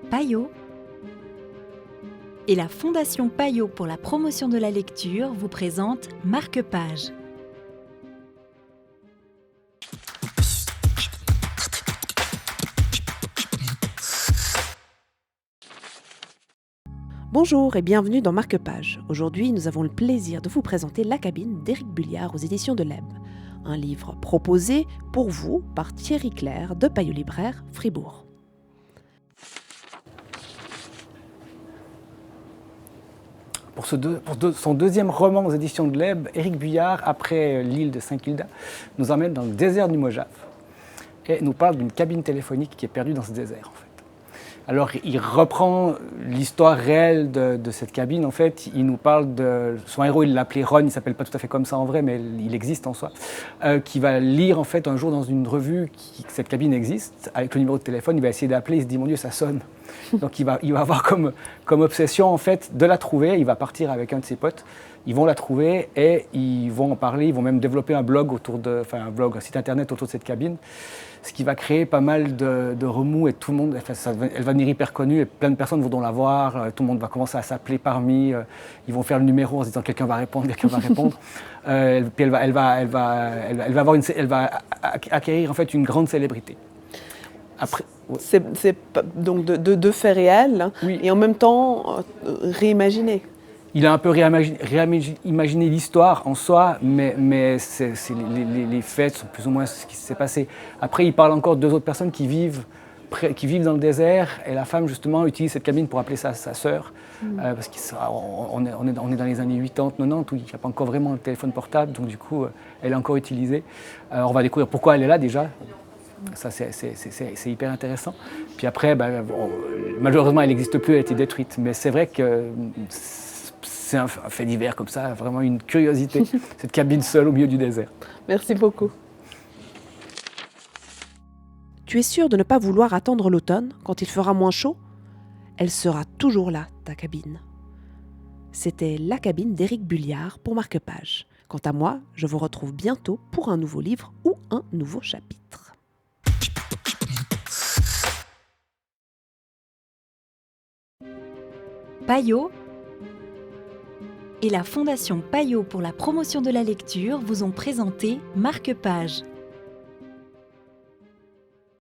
Payot et la Fondation Payot pour la promotion de la lecture vous présente Marque-Page. Bonjour et bienvenue dans Marque-Page. Aujourd'hui, nous avons le plaisir de vous présenter La Cabine d'Éric Bulliard aux éditions de l'Eb. Un livre proposé pour vous par Thierry Clair de Payot Libraire, Fribourg. Pour son deuxième roman aux éditions de l'Eb, Éric Bulliard, après l'île de Saint-Kilda, nous emmène dans le désert du Mojave et nous parle d'une cabine téléphonique qui est perdue dans ce désert, en fait. Alors, il reprend l'histoire réelle de cette cabine. En fait, il nous parle de son héros. Il l'appelait Ron. Il ne s'appelle pas tout à fait comme ça en vrai, mais il existe en soi. Qui va lire en fait un jour dans une revue que cette cabine existe avec le numéro de téléphone. Il va essayer d'appeler. Il se dit mon Dieu, ça sonne. Donc, il va avoir comme obsession en fait de la trouver. Il va partir avec un de ses potes. Ils vont la trouver et ils vont en parler. Ils vont même développer un blog un site internet autour de cette cabine. Ce qui va créer pas mal de remous et tout le monde, elle va devenir hyper connue et plein de personnes vont la voir, tout le monde va commencer à s'appeler parmi, ils vont faire le numéro en se disant quelqu'un va répondre. Puis elle va acquérir en fait une grande célébrité. Après, ouais. C'est donc de faits réels, hein, Oui. Et en même temps réimaginés. Il a un peu réimaginé l'histoire en soi, mais les faits sont plus ou moins ce qui s'est passé. Après, il parle encore de deux autres personnes qui vivent dans le désert, et la femme, justement, utilise cette cabine pour appeler sa sœur, parce qu'on est dans les années 80, 90, où il n'y a pas encore vraiment le téléphone portable, donc du coup, elle est encore utilisée. On va découvrir pourquoi elle est là déjà. Ça, c'est hyper intéressant. Puis après, malheureusement, elle n'existe plus, elle a été détruite. Mais c'est vrai que c'est un fait divers comme ça, vraiment une curiosité, cette cabine seule au milieu du désert. Merci beaucoup. Tu es sûr de ne pas vouloir attendre l'automne, quand il fera moins chaud ? Elle sera toujours là, ta cabine. C'était La Cabine d'Éric Bulliard pour Marque-Page. Quant à moi, je vous retrouve bientôt pour un nouveau livre ou un nouveau chapitre. Payot et la Fondation Payot pour la promotion de la lecture vous ont présenté Marque-Page.